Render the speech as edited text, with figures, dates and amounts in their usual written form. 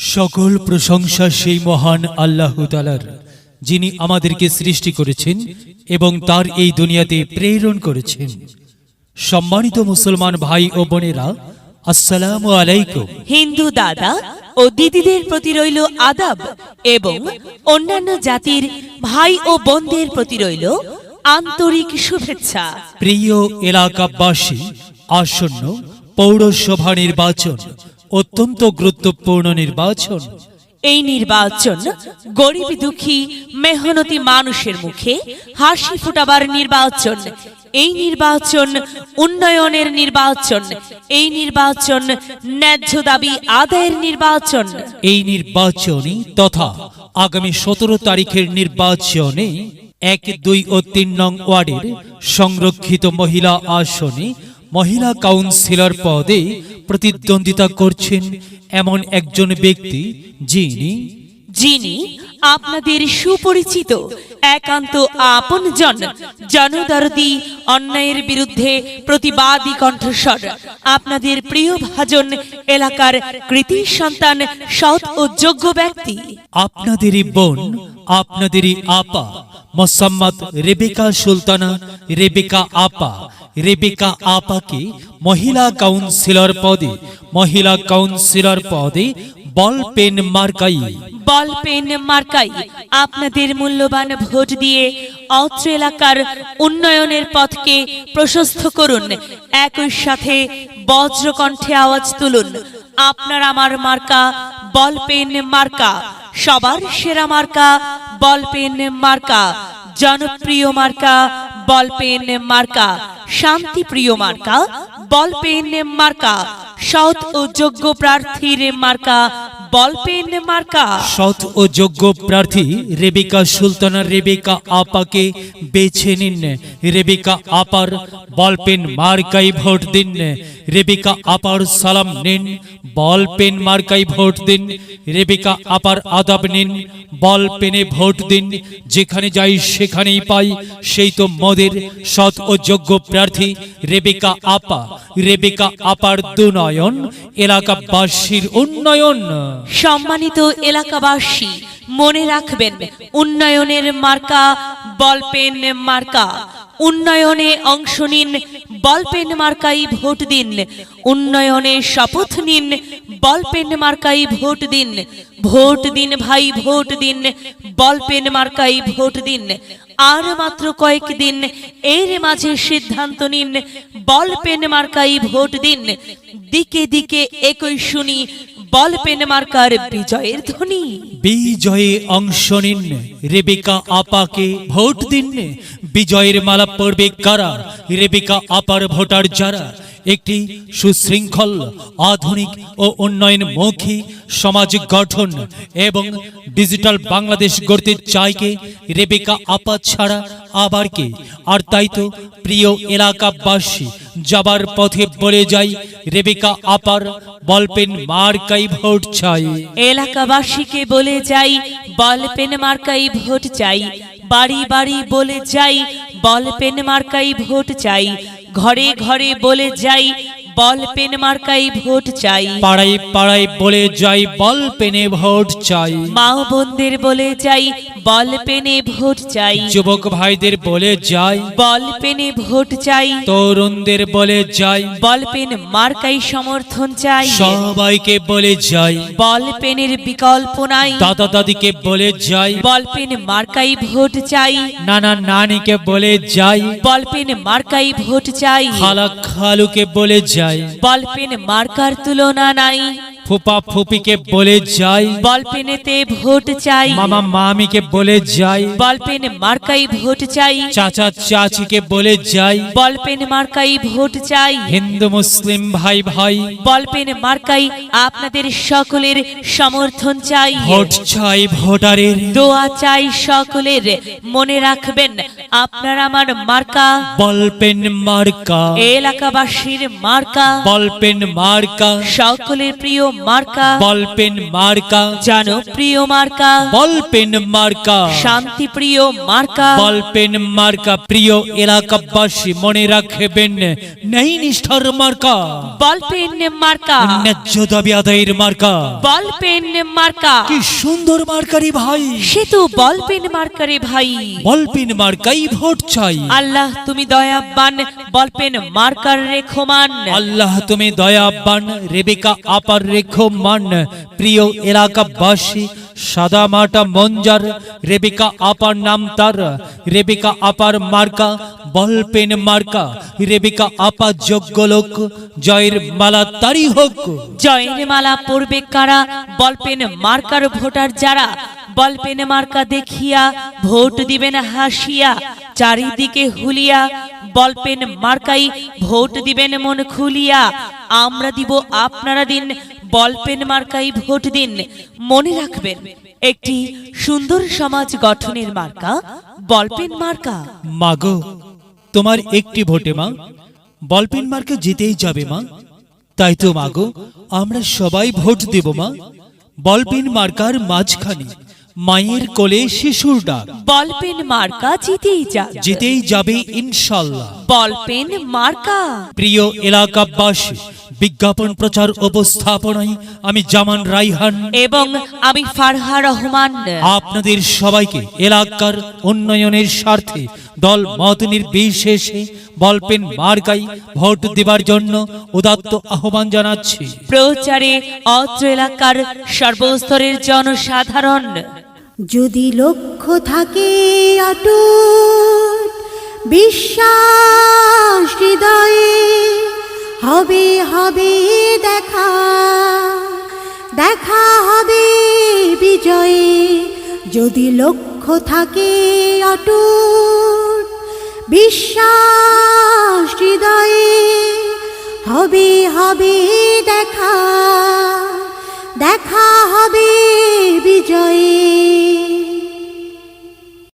সকল প্রশংসা সেই মহান আল্লাহ তাআলার, যিনি আমাদেরকে সৃষ্টি করেছেন এবং তার এই দুনিয়াতে প্রেরণ করেছেন। সম্মানিত মুসলমান ভাই ও বোনেরা, আসসালামু আলাইকুম। হিন্দু দাদা ও দিদিদের প্রতি রইল আদাব এবং অন্যান্য জাতির ভাই ও বোনদের প্রতি রইল আন্তরিক শুভেচ্ছা। প্রিয় এলাকাবাসী, আসন্ন পৌরসভা নির্বাচন অত্যন্ত গুরুত্বপূর্ণ নির্বাচন। এই নির্বাচন গরিব দুঃখী মেহনতি মানুষের মুখে হাসি ফোটাবার নির্বাচন। এই নির্বাচন উন্নয়নের নির্বাচন। এই নির্বাচন ন্যায্য দাবি আদায়ের নির্বাচন। এই নির্বাচনে তথা আগামী 17 তারিখের নির্বাচনে 1, 2 ও 3 নং ওয়ার্ডের সংরক্ষিত মহিলা আসনে মহিলা কাউন্সিলর পদে প্রতিদ্বন্দ্বিতা করছেন এমন একজন ব্যক্তি, যিনি আপনাদের সুপরিচিত একান্ত আপনজন, জনদরদি, অন্যায়ের বিরুদ্ধে প্রতিবাদী কণ্ঠস্বর, আপনাদের প্রিয় ভাজন এলাকার কৃতি সন্তান, সৎ ও যোগ্য ব্যক্তি, আপনাদেরই বোন, আপনাদেরই আপা মোসাম্মদ রেবেকা সুলতানা, রেবেকা আপাকে মহিলা কাউন্সিলর পদে বল পেন মার্কাই আপনাদের মূল্যবান ভোট দিয়ে অত্র এলাকার উন্নয়নের পথকে প্রশস্ত করুন। একই সাথে বজ্রকণ্ঠে আওয়াজ তুলুন, আপনার আমার মার্কা বল পেন মার্কা, সবার সেরা মার্কা বল পেন মার্কা, জনপ্রিয় মার্কা বল পেন মার্কা, শান্তিপ্রিয় মার্কা বল পেন মার্কা, সৎ ও যোগ্য প্রার্থীর মার্কা বল পেন মার্কা। সৎ ও যোগ্য প্রার্থী রেবেকা সুলতানা, রেবেকা আপাকে বেছে নিন। রেবেকা আপার বল পেন মার্কাই ভোট দিন। রেবেকা আপার সালাম নিন, বল পেন মার্কাই ভোট দিন। রেবেকা আপার আদাব নিন, বল পেনে ভোট দিন। যেখানে যাই সেখানেই পাই সেই তো মোদের সৎ ও যোগ্য প্রার্থী রেবেকা আপা। রেবেকা আপার দুনয়ন, এলাকাবাসীর উন্নয়ন। সম্মানিত এলাকাবাসী, মনে রাখবেন, উন্নয়নের মার্কা বল পেন মার্কা। উন্নয়নে অংশ নিন, বল পেন মার্কাই ভোট দিন। উন্নয়নে শপথ নিন, বল পেন মার্কাই ভোট দিন। ভোট দিন ভাই, ভোট দিন, বল পেন মার্কাই ভোট দিন। আর মাত্র কয়েকদিন, এর মাঝে সিদ্ধান্ত নিন, বল পেন মার্কাই ভোট দিন। দিকে দিকে একই শুনি বল পেন মার্কার বিজয়ের ধ্বনি। বিজয়ে অংশ নিন, রেবেকা আপাকে ভোট দিন। বিজয়ের মালা পড়বে কারা? রেবেকা আপার ভোটার যারা একটি সুশৃঙ্খল, আধুনিক ও উন্নয়নমুখী সমাজ গঠন এবং ডিজিটাল বাংলাদেশ গড়তে চায় কে? রেবেকা আপা ছাড়া আবার কে? আর তাই তো প্রিয় এলাকাবাসী, যাবার পথে বলে যাই, রেবেকা আপার বল পেন মার্কাই ভোট চাই। এলাকাবাসীকে বলে যাই, বল পেন মার্কাই ভোট চাই। বাড়ি বাড়ি বলে যাই, বল পেন মার্কাই ভোট চাই। ঘরে ঘরে বলে যাই, বল পেন মার্কাই ভোট চাই। পাড়ায় পাড়ায় বলে যাই, বল পেনে ভোট চাই। মা বোনদের বলে যাই, বল পেনে ভোট চাই। যুবক ভাইদের বলে যাই, বল পেনে ভোট চাই। তরুণদের বলে যাই, বল পেন মার্কাই সমর্থন চাই। সবাইকে বলে যাই, বল পেনের বিকল্প নাই। দাদা দাদিকে বলে যাই, বল পেন মার্কাই ভোট চাই। নানা নানিকে বলে যাই, বল পেন মার্কাই ভোট চাই। খালা খালুকে বলে যাই, বল পেন মার্কার তুলনা নাই। ফুপা ফুপিকে বলে যাই, বল পেনেতে ভোট চাই। মামা মামিকে বলে যাই, বল পেন মার্কাই ভোট চাই। চাচা চাচিকে বলে যাই, বল পেন মার্কাই ভোট চাই। হিন্দু মুসলিম ভাই ভাই, বল পেন মার্কাই আপনাদের সকলের সমর্থন চাই। ভোট চাই ভোটারের, দোয়া চাই সকলের। মনে রাখবেন, আপনার আমার মার্কা বলপেন মার্কা, এলাকাবাসীর মার্কা বলপেন মার্কা, সকলের প্রিয় মার্কা বলপেন মার্কা, জনপ্রিয় মার্কা বলপেন মার্কা, শান্তিপ্রিয় মার্কা বলপেন মার্কা। প্রিয় এলাকাবাসী মনে রাখবেন, নেই নিষ্ঠার মার্কা, বলপেন মার্কা ন্যায্য দাবি আদায়ের মার্কা। বলপেন মার্কা কি সুন্দর মার্কারি ভাই, সে তো বলপেন মার্কারে ভাই। বলপেন মার্কাই ভোট চাই। আল্লাহ তুমি দয়াবান, বলপেন মার্কার রেখমান। আল্লাহ তুমি দয়াবান, রেবেকা আপার রেখমান। প্রিয় এলাকাবাসী সাদা মাটা মঞ্জার, রেবেকা আপার নাম তার, রেবেকা আপার মার্কা বলপেন মার্কা। রেবেকা আপা যোগ্য লোক, জয়ের মালা তারি হোক। জয়ের মালা পড়বে কারা, বলপেন মার্কার ভোটার যারা। বলপেন মার্কা দেখিয়া ভোট দিবেন হাসিয়া, চারিদিকে হুলিয়া বলপেন মার্কাই ভোট দিবেন মন খুলিয়া। আমরা দিব আপনারা দিন, বলপেন মার্কাই ভোট দিন। মনে রাখবেন, একটি সুন্দর সমাজ গঠনের মার্কা বলপেন মার্কা। মাগো তোমার একটি ভোটে মা বলপেন মার্কা জিতেই যাবে মা। তাই তো মাগো আমরা সবাই ভোট দেব মা। বলপেন মার্কার মাঝখানে মায়ের কোলে শিশুর ডাক, বলপেন মার্কা জিতেই যাবে, জিতেই যাবে ইনশাল্লাহ। বলপেন মার্কা। প্রিয় এলাকাবাসী, বিজ্ঞাপন প্রচার উপস্থাপনায় আমি জামান রাইহান এবং আমি ফারহা রহমান আপনাদের সবাইকে এলাকার উন্নয়নের স্বার্থে দল মত নির্বিশেষে বলপেন মার্কাই ভোট দেবার জন্য উদাত্ত আহ্বান জানাচ্ছি। প্রচারে অত্র এলাকার সর্বস্তরের জনসাধারণ। যদি লক্ষ্য থাকে অটুট বিশ্বাস হৃদয়ে, হবে হবে দেখা, দেখা হবে বিজয়ে। যদি লক্ষ্য থাকে অটুট বিশ্বাস হৃদয়ে, হবে হবে দেখা, দেখা হবে বিজয়ে।